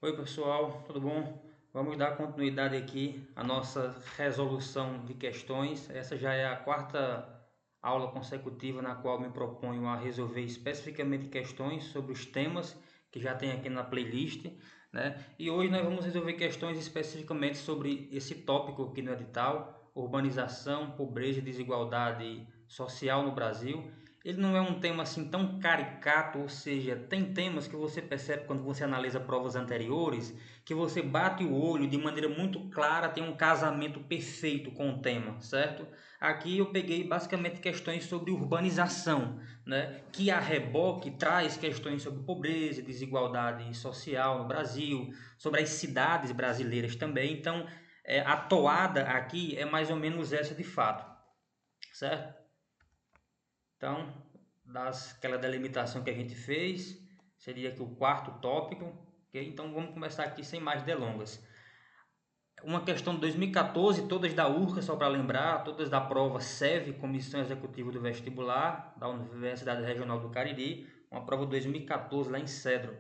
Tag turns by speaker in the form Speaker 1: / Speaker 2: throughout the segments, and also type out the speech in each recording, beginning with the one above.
Speaker 1: Oi pessoal, tudo bom? Vamos dar continuidade aqui à nossa resolução de questões. Essa já é a quarta aula consecutiva na qual me proponho a resolver especificamente questões sobre os temas que já tem aqui na playlist, né? E hoje nós vamos resolver questões especificamente sobre esse tópico aqui no edital: urbanização, pobreza e desigualdade social no Brasil. Ele não é um tema assim tão caricato, ou seja, tem temas que você percebe quando você analisa provas anteriores, que você bate o olho de maneira muito clara, tem um casamento perfeito com o tema, certo? Aqui eu peguei basicamente questões sobre urbanização, né? Que a reboque traz questões sobre pobreza, desigualdade social no Brasil, sobre as cidades brasileiras também. Então, a toada aqui é mais ou menos essa de fato, certo? Então, aquela delimitação que a gente fez, seria aqui o quarto tópico, ok? Então vamos começar aqui sem mais delongas. Uma questão de 2014, todas da URCA, só para lembrar, todas da prova SEV, Comissão Executiva do Vestibular, da Universidade Regional do Cariri, uma prova de 2014 lá em Cedro.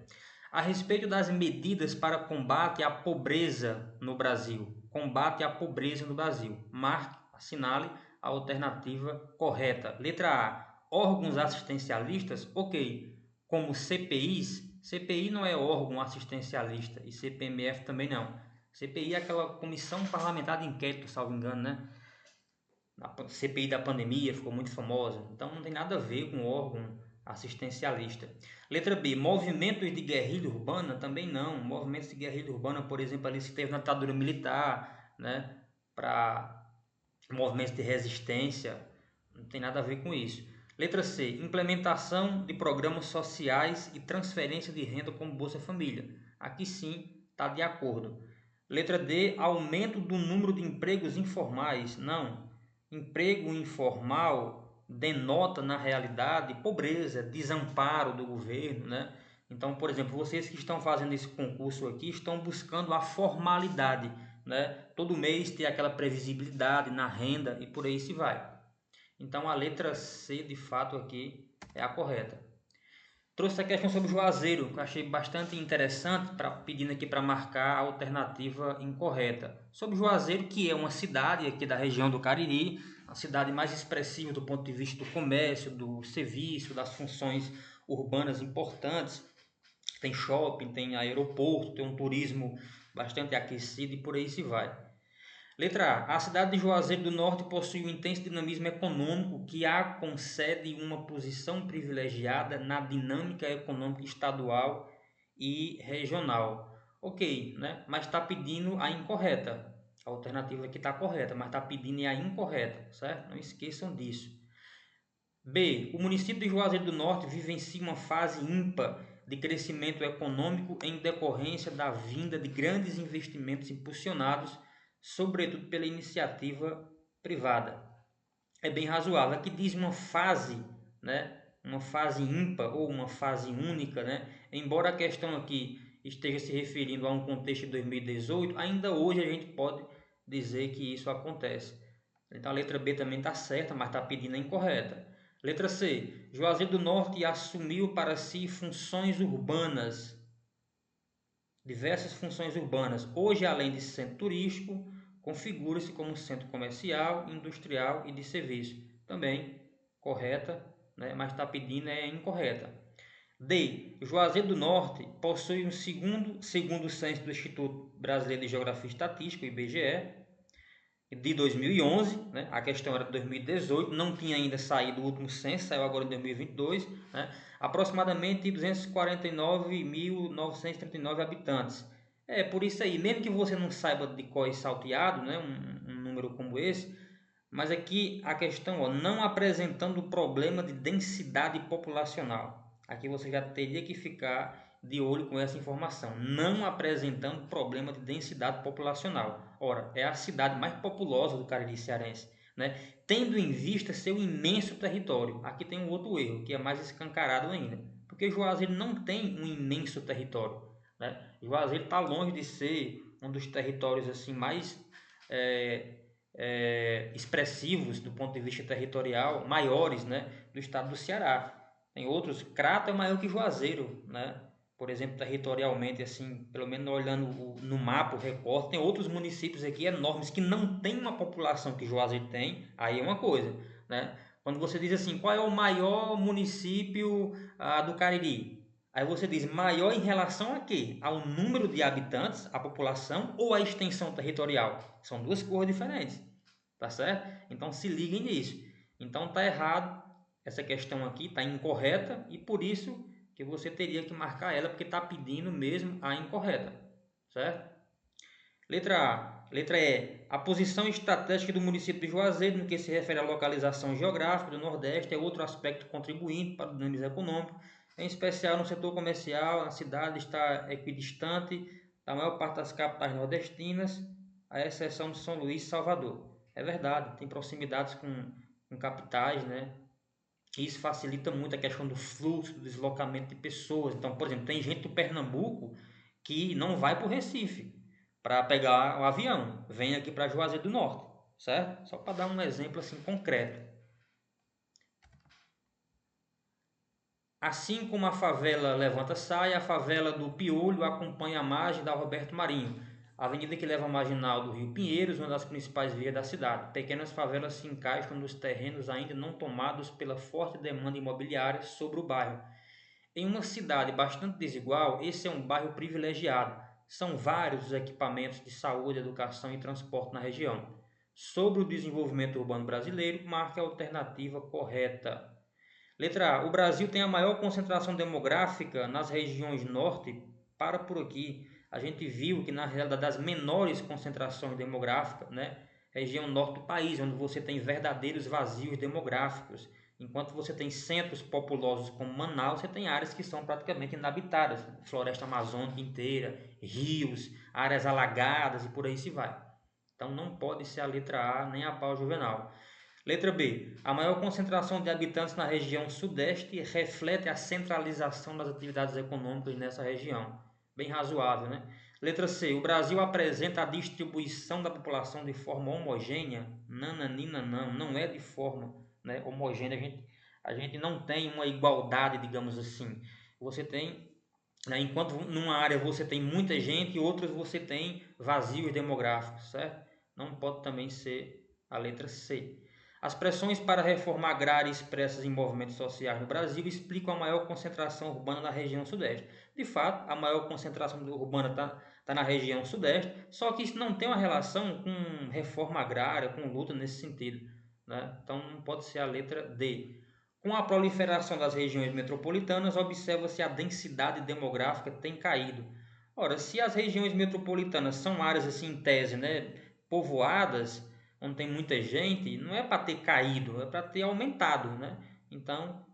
Speaker 1: A respeito das medidas para combate à pobreza no Brasil. Combate à pobreza no Brasil. Marque, assinale a alternativa correta. Letra A, órgãos assistencialistas, ok, como CPIs. CPI não é órgão assistencialista e CPMF também não. CPI é aquela comissão parlamentar de inquérito, salvo engano, né? A CPI da pandemia ficou muito famosa, então não tem nada a ver com órgão assistencialista. Letra B, movimentos de guerrilha urbana, também não. Movimentos de guerrilha urbana, por exemplo, ali se teve na ditadura militar, né? Para movimentos de resistência, não tem nada a ver com isso. Letra C, implementação de programas sociais e transferência de renda como Bolsa Família. Aqui sim está de acordo. Letra D, aumento do número de empregos informais. Não. Emprego informal denota, na realidade, pobreza, desamparo do governo, né? Então, por exemplo, vocês que estão fazendo esse concurso aqui estão buscando a formalidade, né? Todo mês ter aquela previsibilidade na renda e por aí se vai. Então, a letra C, de fato, aqui é a correta. Trouxe a questão sobre o Juazeiro, que eu achei bastante interessante, pedindo aqui para marcar a alternativa incorreta. Sobre Juazeiro, que é uma cidade aqui da região do Cariri, a cidade mais expressiva do ponto de vista do comércio, do serviço, das funções urbanas importantes. Tem shopping, tem aeroporto, tem um turismo bastante aquecido e por aí se vai. Letra A. A cidade de Juazeiro do Norte possui um intenso dinamismo econômico que a concede uma posição privilegiada na dinâmica econômica estadual e regional. Ok, né? Mas está pedindo a incorreta. A alternativa aqui está correta, mas está pedindo a incorreta, certo? Não esqueçam disso. B. O município de Juazeiro do Norte vivencia uma fase ímpar de crescimento econômico em decorrência da vinda de grandes investimentos impulsionados, sobretudo pela iniciativa privada. É bem razoável. Aqui diz uma fase, né? Uma fase ímpar ou uma fase única, né? Embora a questão aqui esteja se referindo a um contexto de 2018, ainda hoje a gente pode dizer que isso acontece. Então a letra B também está certa, mas está pedindo a incorreta. Letra C. Juazeiro do Norte assumiu para si funções urbanas, diversas funções urbanas. Hoje, além de centro turístico, configura-se como centro comercial, industrial e de serviço. Também correta, né? Mas está pedindo é incorreta. D. Juazeiro do Norte possui um segundo o censo do Instituto Brasileiro de Geografia e Estatística, IBGE, de 2011, né? A questão era de 2018, não tinha ainda saído o último censo, saiu agora em 2022, né? Aproximadamente 249.939 habitantes. É por isso aí, mesmo que você não saiba de cor e salteado, né? Um número como esse, mas aqui a questão, ó, não apresentando problema de densidade populacional. Aqui você já teria que ficar de olho com essa informação. Não apresentando problema de densidade populacional. Ora, é a cidade mais populosa do Cariri cearense, né? Tendo em vista seu imenso território. Aqui tem um outro erro, que é mais escancarado ainda. Porque Juazeiro não tem um imenso território, né? Juazeiro está longe de ser um dos territórios assim mais expressivos do ponto de vista territorial, maiores, né, do estado do Ceará. Tem outros, Crato é maior que Juazeiro, né? por exemplo, territorialmente, assim, pelo menos olhando no mapa, o recorte, tem outros municípios aqui enormes que não tem uma população que Juazeiro tem, aí é uma coisa, né? Quando você diz assim, qual é o maior município do Cariri? Aí você diz maior em relação a quê? Ao número de habitantes, a população ou a extensão territorial? São duas coisas diferentes, tá certo? Então se liguem nisso. Então tá errado, essa questão aqui tá incorreta e por isso que você teria que marcar ela porque está pedindo mesmo a incorreta, certo? Letra A. Letra E. A posição estratégica do município de Juazeiro no que se refere à localização geográfica do Nordeste é outro aspecto contribuinte para o dinamismo econômico, em especial no setor comercial. A cidade está equidistante da maior parte das capitais nordestinas, à exceção de São Luís e Salvador. É verdade, tem proximidades com capitais, né? Isso facilita muito a questão do fluxo, do deslocamento de pessoas. Então, por exemplo, tem gente do Pernambuco que não vai para o Recife para pegar o avião, vem aqui para Juazeiro do Norte, certo? Só para dar um exemplo assim concreto. Assim como a favela Levanta Sai, a favela do Piolho acompanha a margem da Roberto Marinho, a avenida que leva à marginal do Rio Pinheiros, uma das principais vias da cidade. Pequenas favelas se encaixam nos terrenos ainda não tomados pela forte demanda imobiliária sobre o bairro. Em uma cidade bastante desigual, esse é um bairro privilegiado. São vários os equipamentos de saúde, educação e transporte na região. Sobre o desenvolvimento urbano brasileiro, marque a alternativa correta. Letra A. O Brasil tem a maior concentração demográfica nas regiões norte. Para por aqui. A gente viu que na realidade das menores concentrações demográficas, né? Região norte do país, onde você tem verdadeiros vazios demográficos. Enquanto você tem centros populosos como Manaus, você tem áreas que são praticamente inabitadas. Floresta amazônica inteira, rios, áreas alagadas e por aí se vai. Então não pode ser a letra A nem a pau juvenal. Letra B. A maior concentração de habitantes na região sudeste reflete a centralização das atividades econômicas nessa região. Bem razoável, né? Letra C. O Brasil apresenta a distribuição da população de forma homogênea? Nananina, não é de forma, né, homogênea. A gente não tem uma igualdade, digamos assim. Você tem, né, enquanto numa área você tem muita gente, em outras você tem vazios demográficos, certo? Não pode também ser a letra C. As pressões para a reforma agrária expressas em movimentos sociais no Brasil explicam a maior concentração urbana na região sudeste. De fato, a maior concentração urbana está na região sudeste, só que isso não tem uma relação com reforma agrária, com luta nesse sentido, né? Então não pode ser a letra D. Com a proliferação das regiões metropolitanas, observa-se a densidade demográfica tem caído. Ora, se as regiões metropolitanas são áreas assim em tese, né, povoadas, onde tem muita gente, não é para ter caído, é para ter aumentado, né? Então,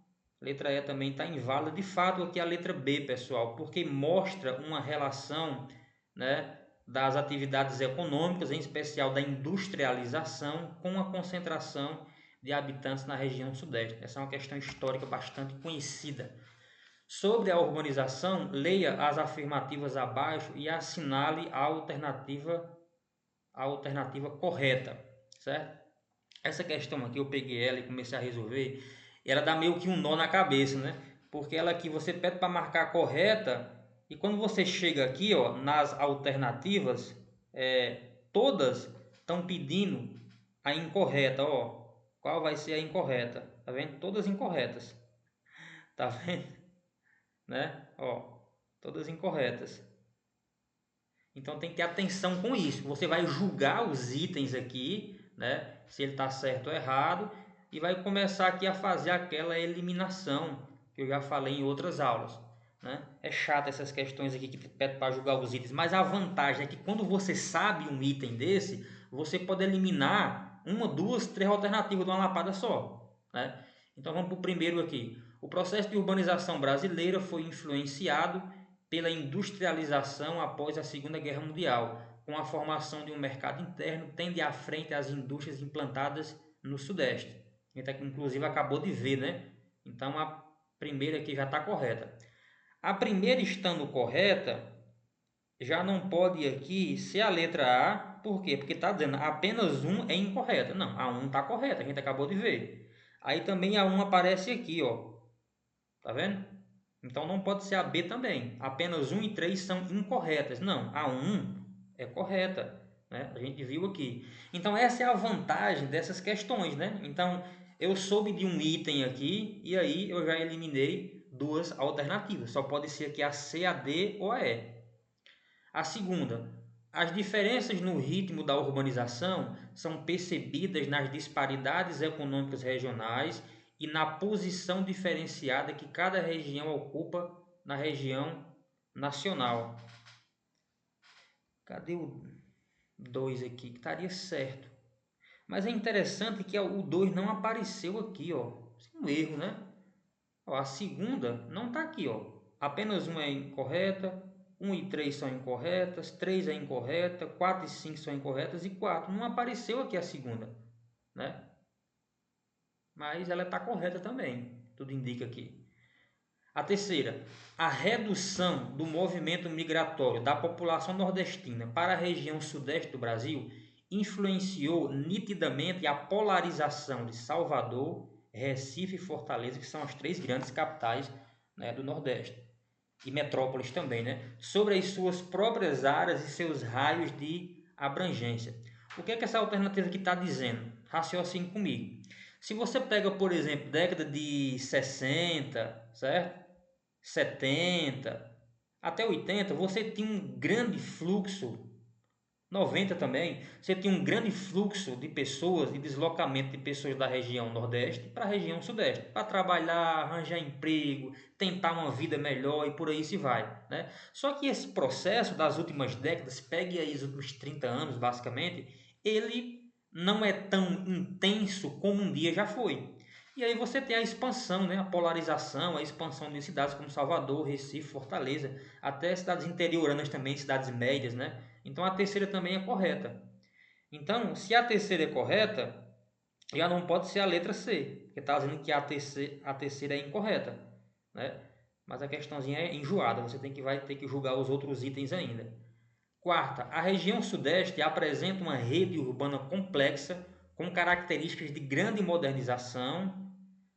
Speaker 1: a letra E também está inválida. De fato, aqui a letra B, pessoal, porque mostra uma relação, né, das atividades econômicas, em especial da industrialização, com a concentração de habitantes na região sudeste. Essa é uma questão histórica bastante conhecida. Sobre a urbanização, leia as afirmativas abaixo e assinale a alternativa correta, certo? Essa questão aqui eu peguei ela e comecei a resolver, e ela dá meio que um nó na cabeça, né? Porque ela aqui você pede para marcar a correta e quando você chega aqui, ó, nas alternativas, todas estão pedindo a incorreta, ó. Qual vai ser a incorreta? Tá vendo? Todas incorretas. Tá vendo? Né? Ó, todas incorretas. Então tem que ter atenção com isso. Você vai julgar os itens aqui, né? Se ele está certo ou errado, e vai começar aqui a fazer aquela eliminação que eu já falei em outras aulas, né? É chato essas questões aqui que pede para julgar os itens, mas a vantagem é que quando você sabe um item desse, você pode eliminar uma, duas, três alternativas de uma lapada só, né? Então vamos para o primeiro aqui. O processo de urbanização brasileira foi influenciado pela industrialização após a Segunda Guerra Mundial, com a formação de um mercado interno, tende à frente as indústrias implantadas no Sudeste. A gente inclusive acabou de ver, né? Então a primeira aqui já está correta. A primeira estando correta, já não pode aqui ser a letra A, por quê? Porque está dizendo apenas um é incorreta. Não, a 1 está correta, a gente acabou de ver. Aí também a 1 aparece aqui, ó. Tá vendo? Então não pode ser a B também. Apenas 1 e 3 são incorretas. Não, a 1 é correta, né? A gente viu aqui. Então essa é a vantagem dessas questões, né? Então eu soube de um item aqui e aí eu já eliminei duas alternativas. Só pode ser aqui a C, a D ou a E. A segunda, as diferenças no ritmo da urbanização são percebidas nas disparidades econômicas regionais e na posição diferenciada que cada região ocupa na região nacional. Cadê o 2 aqui? Que estaria certo. Mas é interessante que o 2 não apareceu aqui, ó. Isso é um erro, né? Ó, a segunda não está aqui, ó. Apenas uma é incorreta, 1 e 3 são incorretas, 3 é incorreta, 4 e 5 são incorretas e 4. Não apareceu aqui a segunda, né? Mas ela está correta também, tudo indica aqui. A terceira, a redução do movimento migratório da população nordestina para a região sudeste do Brasil influenciou nitidamente a polarização de Salvador, Recife e Fortaleza, que são as três grandes capitais, né, do Nordeste, e metrópoles também, né, sobre as suas próprias áreas e seus raios de abrangência. O que é que essa alternativa aqui está dizendo? Raciocine comigo. Se você pega, por exemplo, década de 60, certo? 70 até 80, você tinha um grande fluxo, 90 também, você tinha um grande fluxo de pessoas, de deslocamento de pessoas da região Nordeste para a região Sudeste, para trabalhar, arranjar emprego, tentar uma vida melhor e por aí se vai, né? Só que esse processo das últimas décadas, pegue aí os últimos 30 anos basicamente, ele não é tão intenso como um dia já foi. E aí você tem a expansão, né? A polarização, a expansão de cidades como Salvador, Recife, Fortaleza, até cidades interioranas também, cidades médias, né? Então a terceira também é correta. Então, se a terceira é correta, já não pode ser a letra C, porque está dizendo que a terceira é incorreta, né? Mas a questãozinha é enjoada, você vai ter que julgar os outros itens ainda. Quarta, a região sudeste apresenta uma rede urbana complexa com características de grande modernização,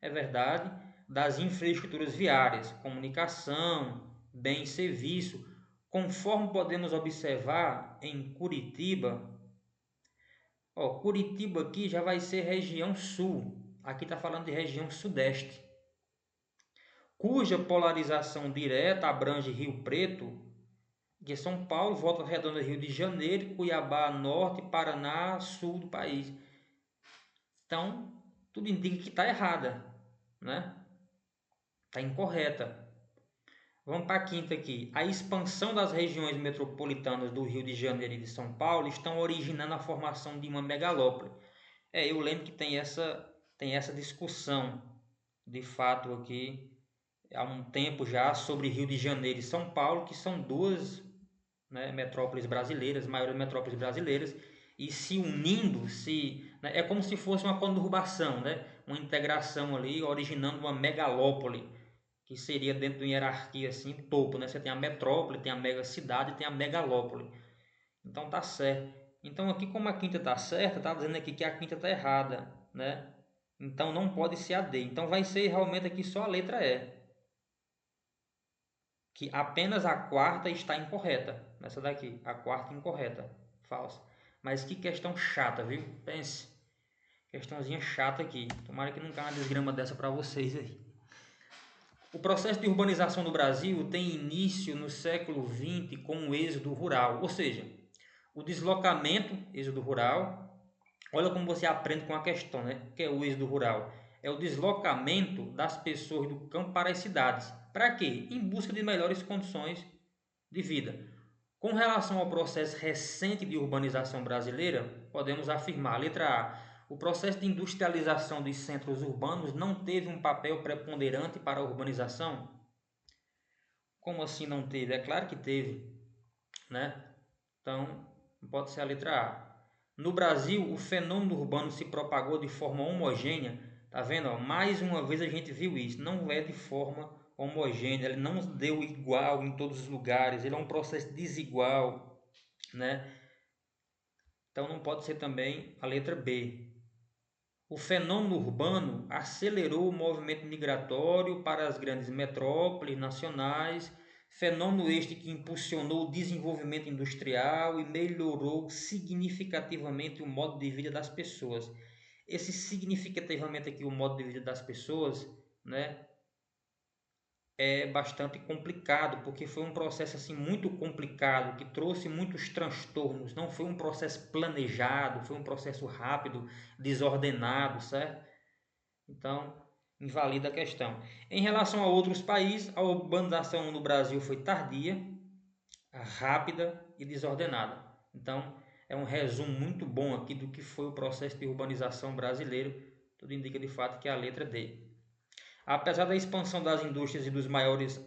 Speaker 1: é verdade, das infraestruturas viárias, comunicação, bem e serviço, conforme podemos observar em Curitiba. Ó, Curitiba aqui já vai ser região sul, aqui está falando de região sudeste, cuja polarização direta abrange Rio Preto, de São Paulo, Volta Redonda, Rio de Janeiro, Cuiabá, norte, Paraná, sul do país. Então, tudo indica que está errada, né? Está incorreta. Vamos para a quinta aqui. A expansão das regiões metropolitanas do Rio de Janeiro e de São Paulo estão originando a formação de uma megalópole. Eu lembro que tem essa discussão, de fato, aqui, há um tempo já, sobre Rio de Janeiro e São Paulo, que são duas, né, metrópoles brasileiras, maiores metrópoles brasileiras, e se unindo, né, é como se fosse uma conurbação, né, uma integração ali, originando uma megalópole, que seria dentro de uma hierarquia assim, topo, né? Você tem a metrópole, tem a megacidade e tem a megalópole. Então tá certo. Então aqui como a quinta tá certa, tá dizendo aqui que a quinta tá errada, né? Então não pode ser a D. Então vai ser realmente aqui só a letra E. Que apenas a quarta está incorreta. Nessa daqui, a quarta incorreta. Falsa. Mas que questão chata, viu? Pense. Questãozinha chata aqui. Tomara que não caia uma desgrama dessa para vocês aí. O processo de urbanização no Brasil tem início no século XX com o êxodo rural, ou seja, o deslocamento, êxodo rural. Olha como você aprende com a questão, né? O que é o êxodo rural? É o deslocamento das pessoas do campo para as cidades. Para quê? Em busca de melhores condições de vida. Com relação ao processo recente de urbanização brasileira, podemos afirmar, letra A, o processo de industrialização dos centros urbanos não teve um papel preponderante para a urbanização? Como assim não teve? É claro que teve, né? Então, pode ser a letra A. No Brasil, o fenômeno urbano se propagou de forma homogênea. Tá vendo? Ó? Mais uma vez a gente viu isso. Não é de forma homogênea. Ele não deu igual em todos os lugares. Ele é um processo desigual, né? Então não pode ser também a letra B. O fenômeno urbano acelerou o movimento migratório para as grandes metrópoles nacionais, fenômeno este que impulsionou o desenvolvimento industrial e melhorou significativamente o modo de vida das pessoas. Esse significativamente aqui, o modo de vida das pessoas, né, é bastante complicado, porque foi um processo assim muito complicado, que trouxe muitos transtornos, não foi um processo planejado, foi um processo rápido, desordenado, certo? Então, invalida a questão. Em relação a outros países, a urbanização no Brasil foi tardia, rápida e desordenada. Então, é um resumo muito bom aqui do que foi o processo de urbanização brasileiro. Tudo indica de fato que é a letra D. Apesar da expansão das indústrias e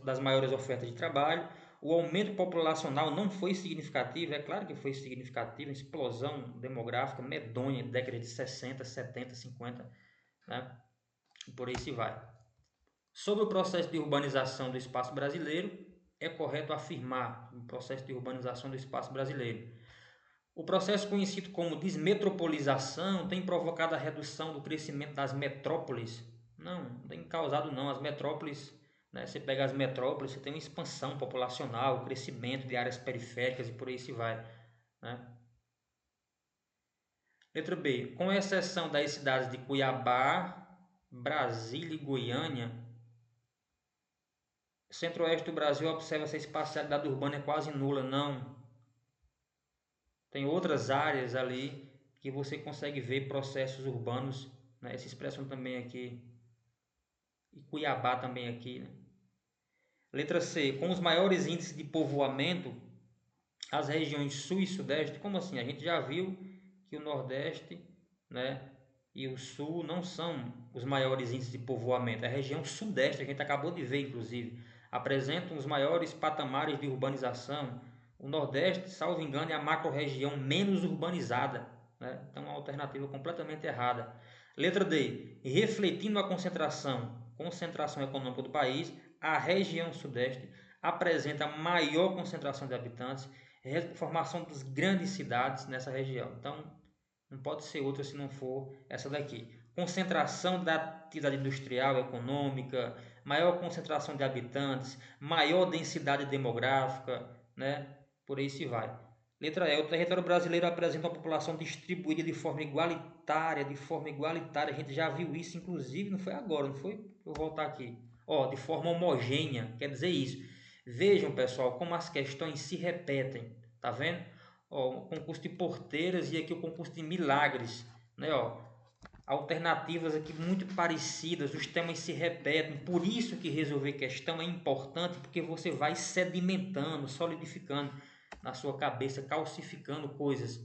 Speaker 1: das maiores ofertas de trabalho, o aumento populacional não foi significativo. É claro que foi significativo, uma explosão demográfica medonha, décadas de 60, 70, 50, né? E por aí se vai. Sobre o processo de urbanização do espaço brasileiro, é correto afirmar o processo de urbanização do espaço brasileiro. O processo conhecido como desmetropolização tem provocado a redução do crescimento das metrópoles. Não tem causado não. As metrópoles, né, você pega as metrópoles, você tem uma expansão populacional, crescimento de áreas periféricas e por aí se vai, né? Letra B. Com exceção das cidades de Cuiabá, Brasília e Goiânia, centro-oeste do Brasil observa-se a espacialidade urbana é quase nula. Não. Tem outras áreas ali que você consegue ver processos urbanos, né? Se expressam também aqui, e Cuiabá também aqui, né? Letra C. Com os maiores índices de povoamento, as regiões sul e sudeste, como assim? A gente já viu que o nordeste, né, e o sul não são os maiores índices de povoamento. A região sudeste, a gente acabou de ver, inclusive, apresentam os maiores patamares de urbanização. O nordeste, salvo engano, é a macro-região menos urbanizada, né? Então, uma alternativa completamente errada. Letra D. Refletindo a concentração econômica do país, a região sudeste apresenta maior concentração de habitantes, formação das grandes cidades nessa região. Então, não pode ser outra se não for essa daqui. Concentração da atividade industrial, econômica, maior concentração de habitantes, maior densidade demográfica, né? Por aí se vai. Letra E. O território brasileiro apresenta uma população distribuída de forma igualitária, A gente já viu isso, inclusive, não foi agora, não foi? Vou voltar aqui. Ó, de forma homogênea, quer dizer isso. Vejam, pessoal, como as questões se repetem, tá vendo? Ó, o concurso de porteiras e aqui o concurso de milagres, né? Ó, alternativas aqui muito parecidas, os temas se repetem, por isso que resolver questão é importante, porque você vai sedimentando, solidificando na sua cabeça, calcificando coisas.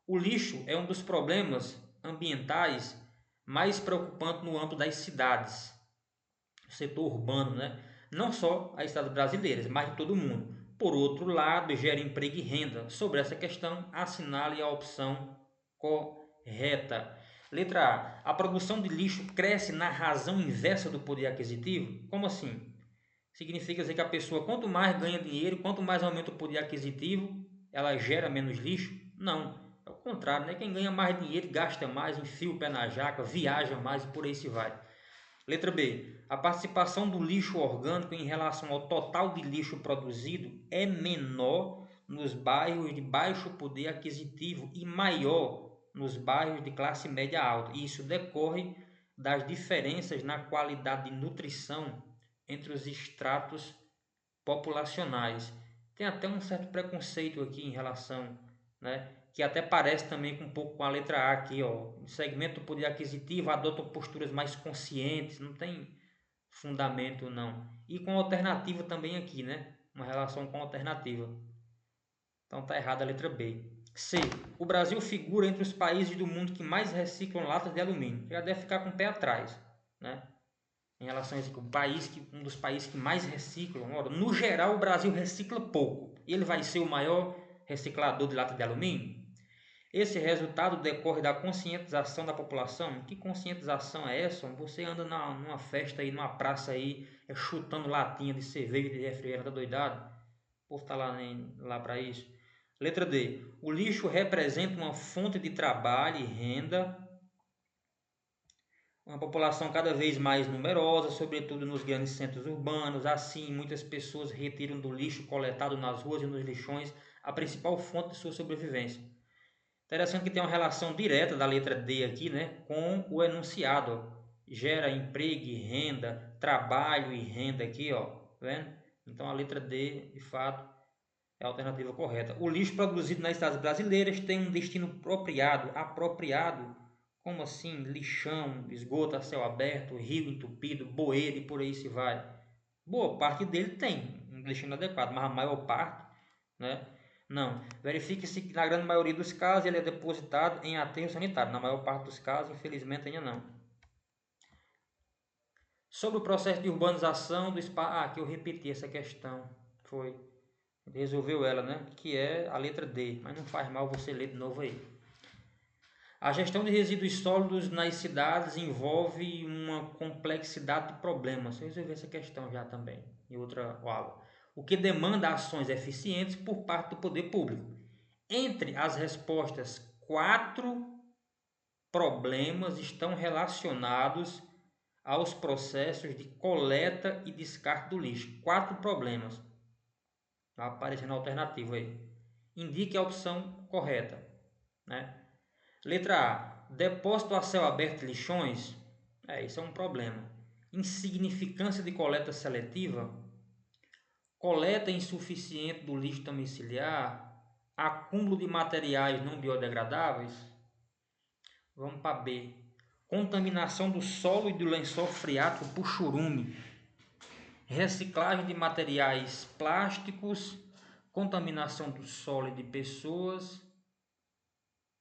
Speaker 1: O lixo é um dos problemas ambientais mais preocupantes no âmbito das cidades, o setor urbano, né? Não só as cidades brasileiras, mas de todo o mundo. Por outro lado, gera emprego e renda. Sobre essa questão, assinale a opção correta. Letra A. A produção de lixo cresce na razão inversa do poder aquisitivo? Como assim? Significa dizer que a pessoa, quanto mais ganha dinheiro, quanto mais aumenta o poder aquisitivo, ela gera menos lixo? Não. É o contrário, né? Quem ganha mais dinheiro gasta mais, enfia o pé na jaca, viaja mais e por aí se vai. Letra B. A participação do lixo orgânico em relação ao total de lixo produzido é menor nos bairros de baixo poder aquisitivo e maior nos bairros de classe média alta. Isso decorre das diferenças na qualidade de nutrição entre os estratos populacionais. Tem até um certo preconceito aqui em relação, né, que até parece também com um pouco com a letra A aqui, ó. O segmento do poder aquisitivo adotam posturas mais conscientes, não tem fundamento não. E com alternativa também aqui, né? Uma relação com alternativa. Então tá errada a letra B. C. O Brasil figura entre os países do mundo que mais reciclam latas de alumínio. Já deve ficar com o pé atrás, né? Em relação a esse país um dos países que mais reciclam. Ora, no geral, o Brasil recicla pouco. E ele vai ser o maior reciclador de lata de alumínio? Esse resultado decorre da conscientização da população. Que conscientização é essa? Você anda numa festa aí, numa praça aí, chutando latinha de cerveja, de refrigerante, tá doidado? O povo tá lá para isso. Letra D. O lixo representa uma fonte de trabalho e renda Uma população cada vez mais numerosa, sobretudo nos grandes centros urbanos. Assim, muitas pessoas retiram do lixo coletado nas ruas e nos lixões a principal fonte de sua sobrevivência. Interessante que tem uma relação direta da letra D aqui, né, com o enunciado. Ó. Gera emprego e renda, trabalho e renda aqui, ó, tá vendo? Então a letra D, de fato, é a alternativa correta. O lixo produzido nas cidades brasileiras tem um destino apropriado, como assim? Lixão, esgoto a céu aberto, rio entupido, bueiro e por aí se vai. Boa parte dele tem um destino adequado, mas a maior parte, né? Não. Verifique-se que na grande maioria dos casos ele é depositado em aterro sanitário. Na maior parte dos casos, infelizmente, ainda não. Sobre o processo de urbanização do espaço. Ah, que eu repeti essa questão. Foi. Resolveu ela, né? Que é a letra D. Mas não faz mal você ler de novo aí. A gestão de resíduos sólidos nas cidades envolve uma complexidade de problemas. Eu resolvi essa questão já também, em outra aula. O que demanda ações eficientes por parte do poder público. Entre as respostas, 4 problemas estão relacionados aos processos de coleta e descarte do lixo. 4 problemas. Vai aparecendo a alternativa aí. Indique a opção correta, né? Letra A. Depósito a céu aberto de lixões. Isso é um problema. Insignificância de coleta seletiva. Coleta insuficiente do lixo domiciliar. Acúmulo de materiais não biodegradáveis. Vamos para B. Contaminação do solo e do lençol freático por churume. Reciclagem de materiais plásticos. Contaminação do solo e de pessoas.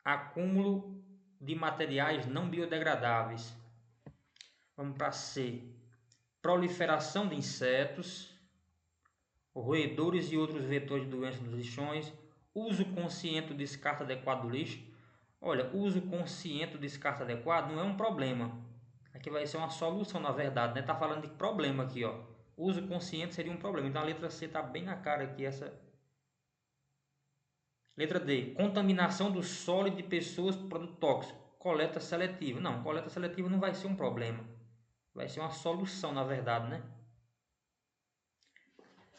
Speaker 1: Acúmulo de materiais não biodegradáveis. Vamos para C. Proliferação de insetos, roedores e outros vetores de doenças nos lixões. Uso consciente do descarte adequado do lixo. Olha, uso consciente do descarte adequado não é um problema. Aqui vai ser uma solução, na verdade, né? Tá falando de problema aqui, ó. Uso consciente seria um problema. Então a letra C tá bem na cara aqui, essa. Letra D. Contaminação do solo de pessoas por produto tóxico. Coleta seletiva. Não, coleta seletiva não vai ser um problema. Vai ser uma solução, na verdade, né?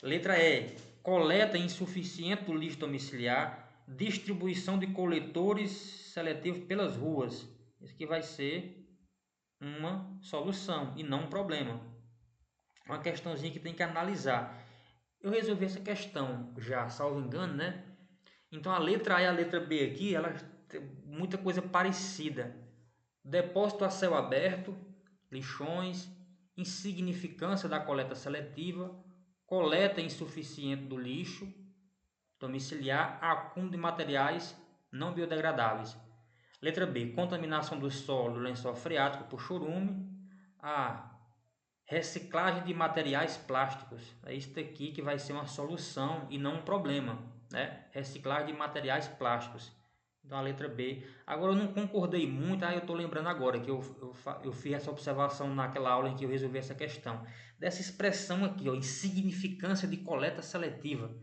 Speaker 1: Letra E. Coleta insuficiente do lixo domiciliar. Distribuição de coletores seletivos pelas ruas. Isso aqui vai ser uma solução e não um problema. Uma questãozinha que tem que analisar. Eu resolvi essa questão já, salvo engano, né? Então a letra A e a letra B aqui, elas têm muita coisa parecida. Depósito a céu aberto, lixões, insignificância da coleta seletiva, coleta insuficiente do lixo domiciliar, acúmulo de materiais não biodegradáveis. Letra B, contaminação do solo, lençol freático por chorume. A, reciclagem de materiais plásticos. É isso aqui que vai ser uma solução e não um problema, né? Reciclagem de materiais plásticos. Então a letra B. Agora eu não concordei muito, eu estou lembrando agora que eu fiz essa observação naquela aula em que eu resolvi essa questão. Dessa expressão aqui, ó, insignificância de coleta seletiva.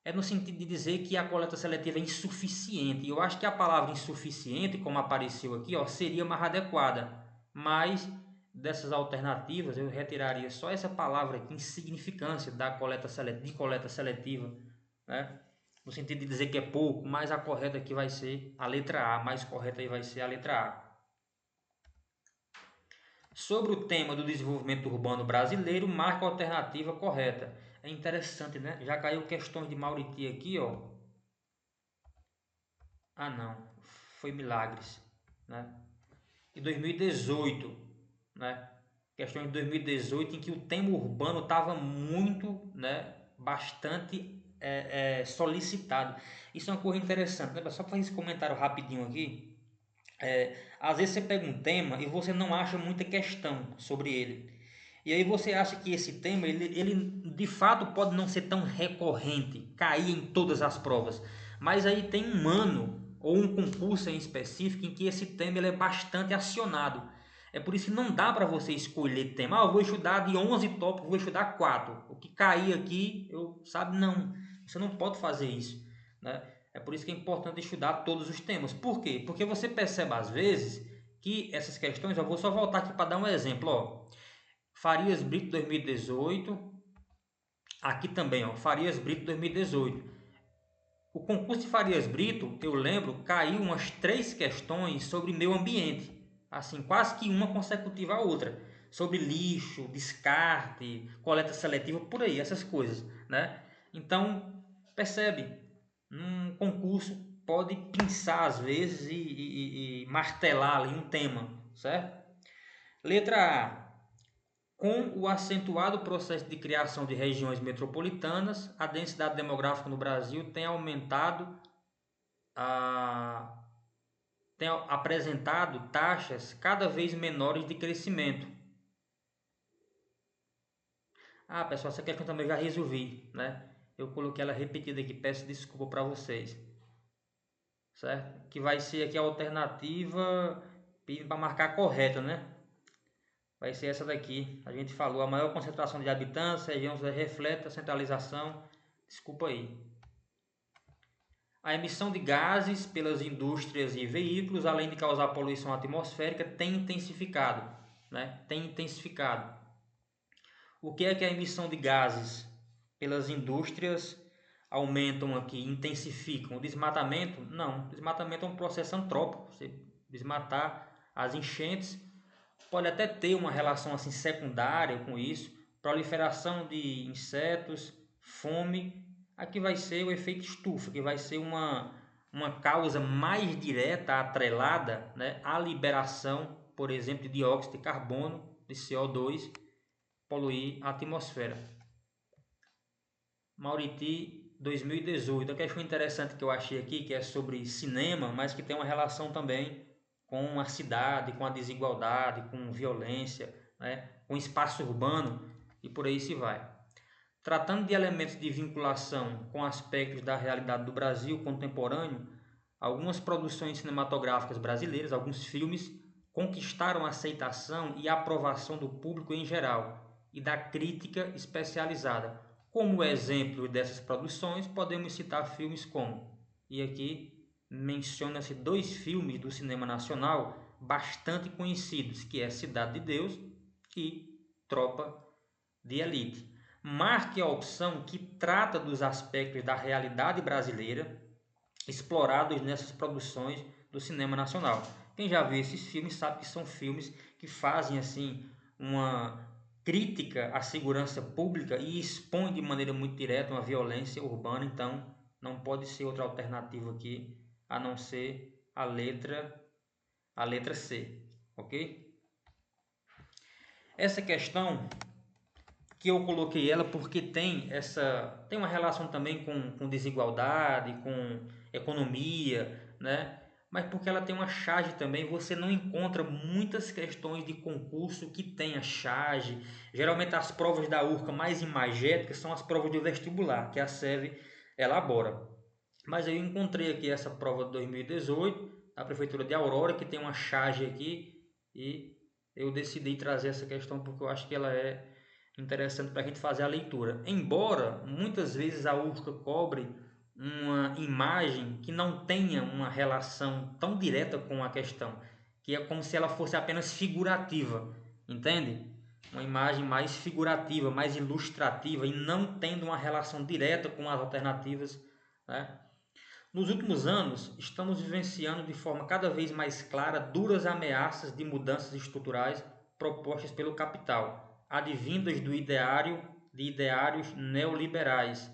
Speaker 1: É no sentido de dizer que a coleta seletiva é insuficiente. Eu acho que a palavra insuficiente, como apareceu aqui, ó, seria mais adequada. Mas dessas alternativas eu retiraria só essa palavra aqui, insignificância da coleta seletiva, né? No sentido de dizer que é pouco, mas a correta aqui vai ser a letra A, mais correta aí vai ser a letra A. Sobre o tema do desenvolvimento urbano brasileiro, marca a alternativa correta. É interessante, né? Já caiu questões de Mauriti aqui, ó. Ah, não. Foi Milagres, né? E 2018, né? Questões de 2018 em que o tema urbano estava muito, né? Bastante solicitado. Isso é uma coisa interessante, né? Só para fazer esse comentário rapidinho aqui. Às vezes você pega um tema e você não acha muita questão sobre ele. E aí você acha que esse tema, ele de fato pode não ser tão recorrente, cair em todas as provas. Mas aí tem um ano ou um concurso em específico em que esse tema ele é bastante acionado. É por isso que não dá para você escolher tema. Eu vou estudar de 11 tópicos, vou estudar 4. O que cair aqui, sabe, não. Você não pode fazer isso, né? É por isso que é importante estudar todos os temas. Por quê? Porque você percebe às vezes que essas questões, eu vou só voltar aqui para dar um exemplo, ó. Farias Brito 2018, aqui também, ó, Farias Brito 2018. O concurso de Farias Brito, eu lembro, caiu umas 3 questões sobre meio ambiente, assim, quase que uma consecutiva à outra, sobre lixo, descarte, coleta seletiva, por aí, essas coisas, né? Então, percebe, um concurso pode pensar às vezes e martelar ali um tema, certo? Letra A. Com o acentuado processo de criação de regiões metropolitanas, a densidade demográfica no Brasil tem aumentado, tem apresentado taxas cada vez menores de crescimento. Ah, pessoal, essa questão também já resolvi, né? Eu coloquei ela repetida aqui, peço desculpa para vocês, certo? Que vai ser aqui a alternativa, pedindo para marcar correta, né? Vai ser essa daqui. A gente falou, a maior concentração de habitantes, região reflete a centralização. Desculpa aí. A emissão de gases pelas indústrias e veículos, além de causar poluição atmosférica, tem intensificado, né? Tem intensificado. O que é a emissão de gases pelas indústrias aumentam aqui, intensificam? O desmatamento? Não. O desmatamento é um processo antrópico. Você desmatar as enchentes pode até ter uma relação assim secundária com isso, proliferação de insetos, fome. Aqui vai ser o efeito estufa, que vai ser uma causa mais direta, atrelada, né, à liberação, por exemplo, de dióxido de carbono, de CO2, poluir a atmosfera. Mauriti 2018. A questão interessante que eu achei aqui, que é sobre cinema, mas que tem uma relação também com a cidade, com a desigualdade, com violência, né? Com espaço urbano e por aí se vai. Tratando de elementos de vinculação com aspectos da realidade do Brasil contemporâneo, algumas produções cinematográficas brasileiras, alguns filmes, conquistaram aceitação e aprovação do público em geral e da crítica especializada. Como exemplo dessas produções, podemos citar filmes como, e aqui menciona-se 2 filmes do cinema nacional bastante conhecidos, que é Cidade de Deus e Tropa de Elite. Marque a opção que trata dos aspectos da realidade brasileira explorados nessas produções do cinema nacional. Quem já viu esses filmes sabe que são filmes que fazem assim uma crítica à segurança pública e expõem de maneira muito direta uma violência urbana, então não pode ser outra alternativa aqui a não ser a letra C, ok? Essa questão que eu coloquei ela porque tem uma relação também com desigualdade, com economia, né? Mas porque ela tem uma charge também, você não encontra muitas questões de concurso que tenha charge. Geralmente as provas da URCA mais imagéticas são as provas de vestibular, que a SEV elabora. Mas eu encontrei aqui essa prova de 2018, da Prefeitura de Aurora, que tem uma charge aqui, e eu decidi trazer essa questão porque eu acho que ela é interessante para a gente fazer a leitura. Embora muitas vezes a URCA cobre uma imagem que não tenha uma relação tão direta com a questão, que é como se ela fosse apenas figurativa, entende? Uma imagem mais figurativa, mais ilustrativa e não tendo uma relação direta com as alternativas, né? Nos últimos anos, estamos vivenciando de forma cada vez mais clara duras ameaças de mudanças estruturais propostas pelo capital, advindas de ideários neoliberais,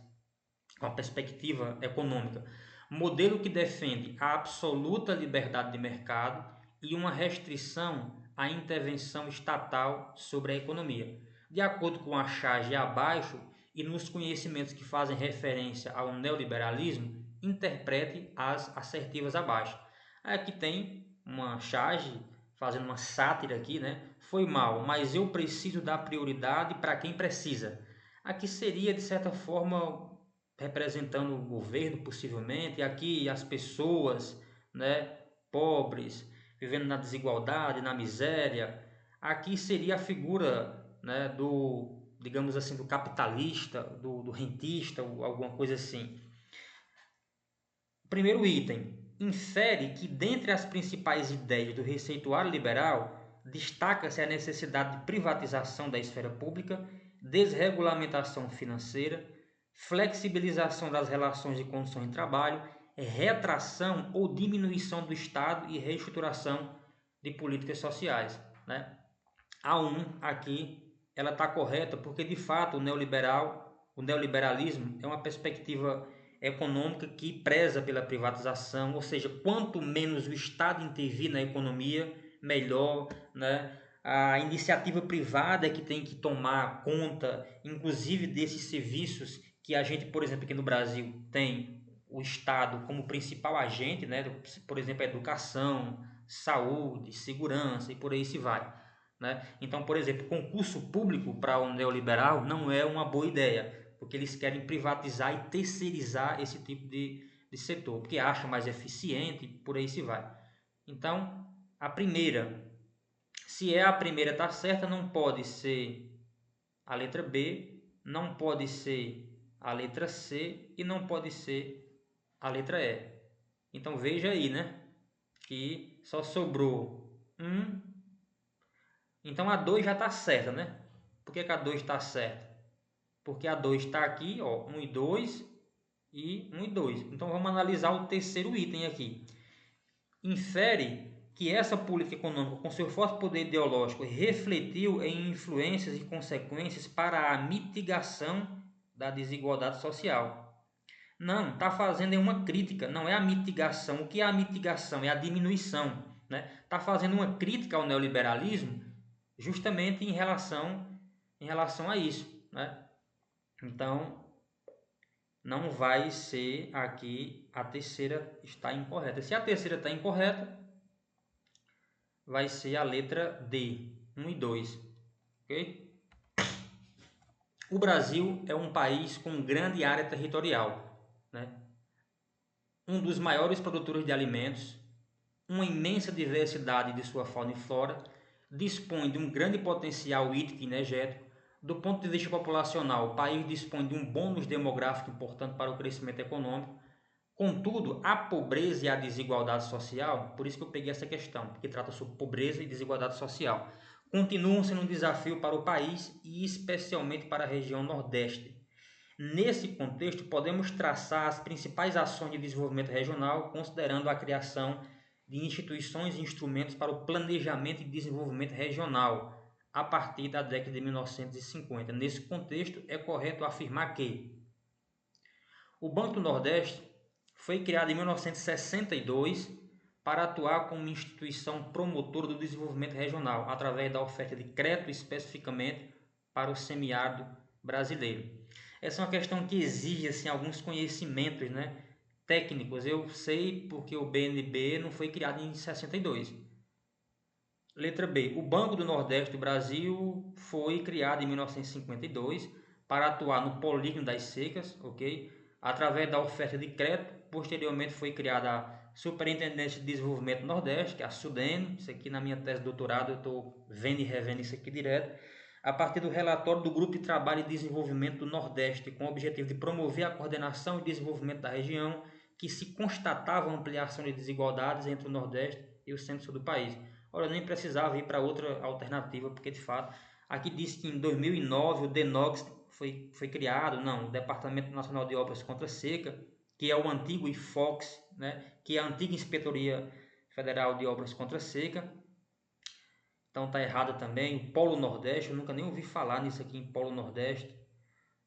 Speaker 1: com a perspectiva econômica. Modelo que defende a absoluta liberdade de mercado e uma restrição à intervenção estatal sobre a economia. De acordo com a charge abaixo e nos conhecimentos que fazem referência ao neoliberalismo, interprete as assertivas abaixo. Aqui tem uma charge fazendo uma sátira aqui, né? Foi mal, mas eu preciso dar prioridade para quem precisa. Aqui seria, de certa forma, representando o governo, possivelmente, e aqui as pessoas, né, pobres, vivendo na desigualdade, na miséria. Aqui seria a figura, né, do, digamos assim, do capitalista, do rentista, ou alguma coisa assim. Primeiro item. infere que, dentre as principais ideias do receituário liberal, destaca-se a necessidade de privatização da esfera pública, desregulamentação financeira, flexibilização das relações de condições de trabalho, retração ou diminuição do Estado e reestruturação de políticas sociais, né? A 1 aqui ela está correta porque de fato o neoliberalismo é uma perspectiva econômica que preza pela privatização, ou seja, quanto menos o Estado intervir na economia, melhor, né? A iniciativa privada é que tem que tomar conta, inclusive desses serviços que a gente, por exemplo, aqui no Brasil tem o Estado como principal agente, né? Por exemplo, educação, saúde, segurança e por aí se vai, né? Então, por exemplo, concurso público para o neoliberal não é uma boa ideia, porque eles querem privatizar e terceirizar esse tipo de setor, porque acham mais eficiente e por aí se vai. Então, a primeira, se é a primeira está certa, não pode ser a letra B, não pode ser a letra C e não pode ser a letra E. Então veja aí, né? Que só sobrou um. Então a 2 já está certa, né? Por que a 2 está certa? Porque a 2 está aqui, ó, 1 e 2 e 1 e 2. Então vamos analisar o terceiro item aqui. Infere que essa política econômica, com seu forte poder ideológico, refletiu em influências e consequências para a mitigação da desigualdade social. Não, está fazendo uma crítica, não é a mitigação. O que é a mitigação? É a diminuição, né? Está fazendo uma crítica ao neoliberalismo justamente em relação a isso, né? Então, não vai ser aqui a terceira está incorreta. Se a terceira está incorreta, vai ser a letra D, 1 e 2, ok? O Brasil é um país com grande área territorial, né? Um dos maiores produtores de alimentos, uma imensa diversidade de sua fauna e flora, dispõe de um grande potencial hídrico e energético. Do ponto de vista populacional, o país dispõe de um bônus demográfico importante para o crescimento econômico. Contudo, a pobreza e a desigualdade social, por isso que eu peguei essa questão, porque trata sobre pobreza e desigualdade social, continuam sendo um desafio para o país e especialmente para a região Nordeste. Nesse contexto, podemos traçar as principais ações de desenvolvimento regional, considerando a criação de instituições e instrumentos para o planejamento e desenvolvimento regional, a partir da década de 1950. Nesse contexto, é correto afirmar que o Banco do Nordeste foi criado em 1962 para atuar como instituição promotora do desenvolvimento regional, através da oferta de crédito especificamente para o semiárido brasileiro. Essa é uma questão que exige assim, alguns conhecimentos, né, técnicos. Eu sei porque o BNB não foi criado em 62. Letra B. O Banco do Nordeste do Brasil foi criado em 1952 para atuar no polígono das secas, ok? Através da oferta de crédito. Posteriormente foi criada a Superintendência de Desenvolvimento do Nordeste, que é a SUDENE. Isso aqui na minha tese de doutorado eu estou vendo e revendo isso aqui direto. A partir do relatório do Grupo de Trabalho e Desenvolvimento do Nordeste, com o objetivo de promover a coordenação e desenvolvimento da região, que se constatava ampliação de desigualdades entre o Nordeste e o centro-sul do país. Olha, eu nem precisava ir para outra alternativa, porque de fato, aqui diz que em 2009 o DENOX foi criado, não, o Departamento Nacional de Obras contra a Seca, que é o antigo IFOX, né, que é a antiga Inspetoria Federal de Obras contra a Seca. Então está errado também. O Polo Nordeste, eu nunca nem ouvi falar nisso aqui em Polo Nordeste.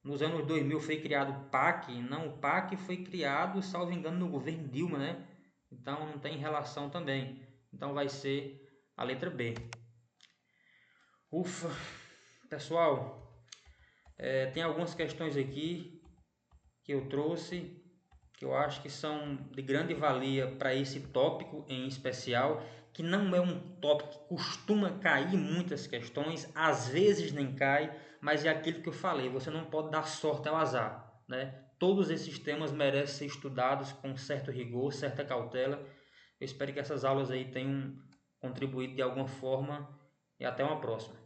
Speaker 1: Nos anos 2000 foi criado o PAC, não, o PAC foi criado, salvo engano, no governo Dilma, né? Então não tem relação também. Então vai ser a letra B. Ufa, pessoal, tem algumas questões aqui que eu trouxe que eu acho que são de grande valia para esse tópico em especial, que não é um tópico que costuma cair muitas questões, às vezes nem cai, mas é aquilo que eu falei, você não pode dar sorte ao azar, né? Todos esses temas merecem ser estudados com certo rigor, certa cautela. Eu espero que essas aulas aí tenham contribuído de alguma forma e até uma próxima.